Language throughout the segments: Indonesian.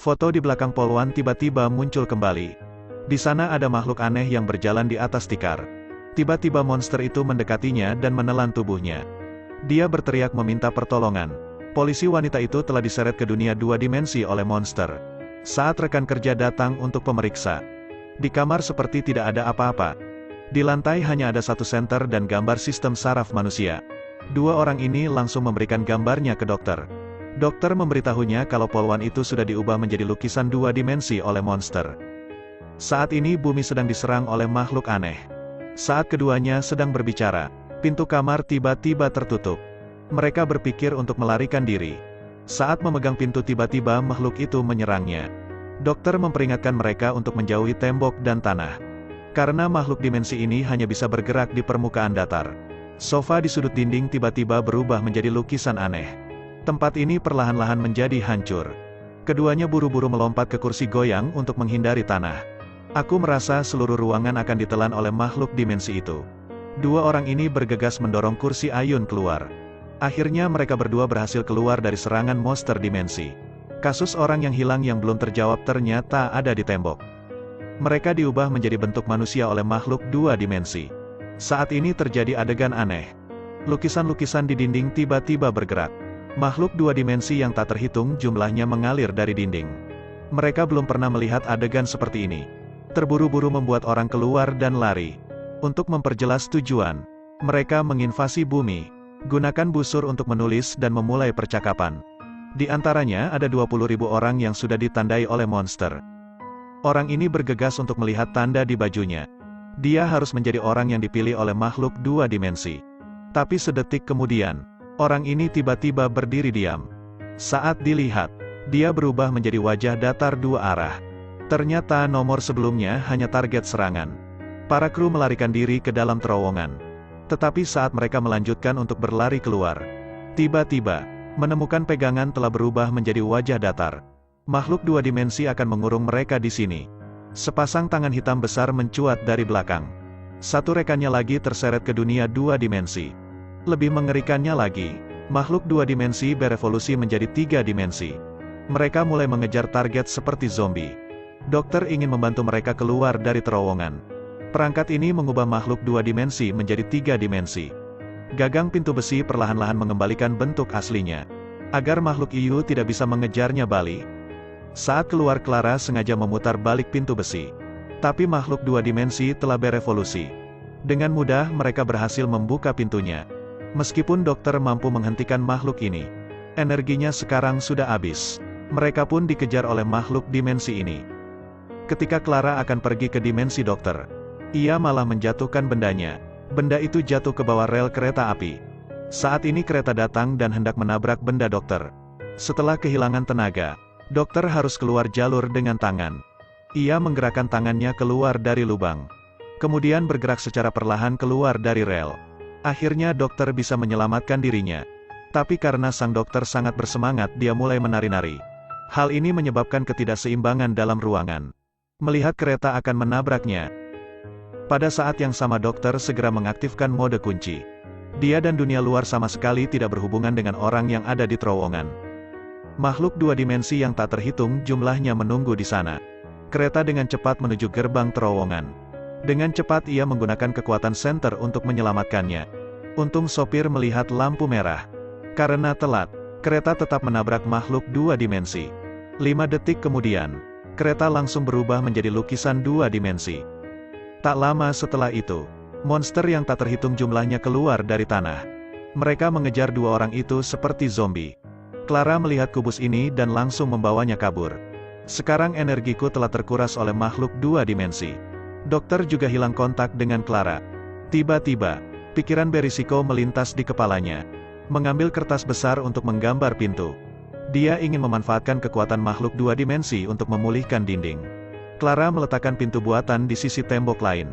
Foto di belakang Polwan tiba-tiba muncul kembali. Di sana ada makhluk aneh yang berjalan di atas tikar. Tiba-tiba monster itu mendekatinya dan menelan tubuhnya. Dia berteriak meminta pertolongan. Polisi wanita itu telah diseret ke dunia 2 dimensi oleh monster. Saat rekan kerja datang untuk pemeriksa, di kamar seperti tidak ada apa-apa. Di lantai hanya ada satu senter dan gambar sistem saraf manusia. 2 orang ini langsung memberikan gambarnya ke dokter. Dokter memberitahunya kalau Polwan itu sudah diubah menjadi lukisan 2 dimensi oleh monster. Saat ini bumi sedang diserang oleh makhluk aneh. Saat keduanya sedang berbicara, pintu kamar tiba-tiba tertutup. Mereka berpikir untuk melarikan diri. Saat memegang pintu tiba-tiba makhluk itu menyerangnya. Dokter memperingatkan mereka untuk menjauhi tembok dan tanah. Karena makhluk dimensi ini hanya bisa bergerak di permukaan datar. Sofa di sudut dinding tiba-tiba berubah menjadi lukisan aneh. Tempat ini perlahan-lahan menjadi hancur. Keduanya buru-buru melompat ke kursi goyang untuk menghindari tanah. Aku merasa seluruh ruangan akan ditelan oleh makhluk dimensi itu. 2 orang ini bergegas mendorong kursi ayun keluar. Akhirnya mereka berdua berhasil keluar dari serangan monster dimensi. Kasus orang yang hilang yang belum terjawab ternyata ada di tembok. Mereka diubah menjadi bentuk manusia oleh makhluk 2 dimensi. Saat ini terjadi adegan aneh. Lukisan-lukisan di dinding tiba-tiba bergerak. Makhluk 2 dimensi yang tak terhitung jumlahnya mengalir dari dinding. Mereka belum pernah melihat adegan seperti ini. Terburu-buru membuat orang keluar dan lari. Untuk memperjelas tujuan, mereka menginvasi bumi. Gunakan busur untuk menulis dan memulai percakapan. Di antaranya ada 20.000 orang yang sudah ditandai oleh monster. Orang ini bergegas untuk melihat tanda di bajunya. Dia harus menjadi orang yang dipilih oleh makhluk 2 dimensi. Tapi sedetik kemudian, orang ini tiba-tiba berdiri diam. Saat dilihat, dia berubah menjadi wajah datar 2 arah. Ternyata nomor sebelumnya hanya target serangan. Para kru melarikan diri ke dalam terowongan. Tetapi saat mereka melanjutkan untuk berlari keluar, tiba-tiba, menemukan pegangan telah berubah menjadi wajah datar. Makhluk 2 dimensi akan mengurung mereka di sini. Sepasang tangan hitam besar mencuat dari belakang. Satu rekannya lagi terseret ke dunia 2 dimensi. Lebih mengerikannya lagi, makhluk 2 dimensi berevolusi menjadi 3 dimensi. Mereka mulai mengejar target seperti zombie. Dokter ingin membantu mereka keluar dari terowongan. Perangkat ini mengubah makhluk 2 dimensi menjadi 3 dimensi. Gagang pintu besi perlahan-lahan mengembalikan bentuk aslinya. Agar makhluk IU tidak bisa mengejarnya balik. Saat keluar Clara sengaja memutar balik pintu besi. Tapi makhluk 2 dimensi telah berevolusi. Dengan mudah mereka berhasil membuka pintunya. Meskipun dokter mampu menghentikan makhluk ini, energinya sekarang sudah habis. Mereka pun dikejar oleh makhluk dimensi ini. Ketika Clara akan pergi ke dimensi dokter, ia malah menjatuhkan bendanya. Benda itu jatuh ke bawah rel kereta api. Saat ini kereta datang dan hendak menabrak benda dokter. Setelah kehilangan tenaga, dokter harus keluar jalur dengan tangan. Ia menggerakkan tangannya keluar dari lubang. Kemudian bergerak secara perlahan keluar dari rel. Akhirnya dokter bisa menyelamatkan dirinya. Tapi karena sang dokter sangat bersemangat dia mulai menari-nari. Hal ini menyebabkan ketidakseimbangan dalam ruangan. Melihat kereta akan menabraknya. Pada saat yang sama dokter segera mengaktifkan mode kunci. Dia dan dunia luar sama sekali tidak berhubungan dengan orang yang ada di terowongan. Makhluk 2 dimensi yang tak terhitung jumlahnya menunggu di sana. Kereta dengan cepat menuju gerbang terowongan. Dengan cepat ia menggunakan kekuatan senter untuk menyelamatkannya. Untung sopir melihat lampu merah. Karena telat, kereta tetap menabrak makhluk 2 dimensi. 5 detik kemudian, kereta langsung berubah menjadi lukisan 2 dimensi. Tak lama setelah itu, monster yang tak terhitung jumlahnya keluar dari tanah. Mereka mengejar 2 orang itu seperti zombie. Clara melihat kubus ini dan langsung membawanya kabur. Sekarang energiku telah terkuras oleh makhluk 2 dimensi. Dokter juga hilang kontak dengan Clara. Tiba-tiba, pikiran berisiko melintas di kepalanya. Mengambil kertas besar untuk menggambar pintu. Dia ingin memanfaatkan kekuatan makhluk 2 dimensi untuk memulihkan dinding. Clara meletakkan pintu buatan di sisi tembok lain.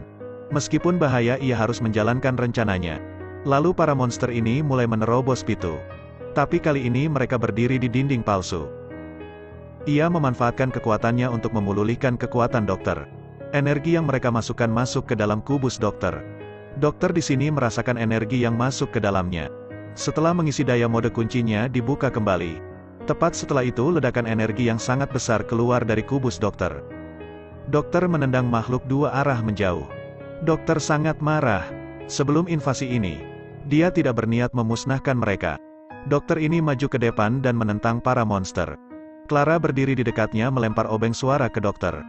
Meskipun bahaya ia harus menjalankan rencananya. Lalu para monster ini mulai menerobos pintu. Tapi kali ini mereka berdiri di dinding palsu. Ia memanfaatkan kekuatannya untuk memulihkan kekuatan dokter. Energi yang mereka masukkan masuk ke dalam kubus dokter. Dokter di sini merasakan energi yang masuk ke dalamnya. Setelah mengisi daya mode kuncinya dibuka kembali. Tepat setelah itu ledakan energi yang sangat besar keluar dari kubus dokter. Dokter menendang makhluk dua arah menjauh. Dokter sangat marah. Sebelum invasi ini, dia tidak berniat memusnahkan mereka. Dokter ini maju ke depan dan menentang para monster. Clara berdiri di dekatnya melempar obeng suara ke dokter.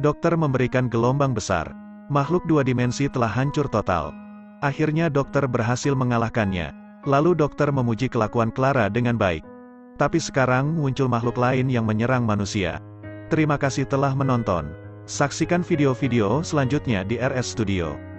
Dokter memberikan gelombang besar. Makhluk dua dimensi telah hancur total. Akhirnya dokter berhasil mengalahkannya. Lalu dokter memuji kelakuan Clara dengan baik. Tapi sekarang muncul makhluk lain yang menyerang manusia. Terima kasih telah menonton. Saksikan video-video selanjutnya di RS Studio.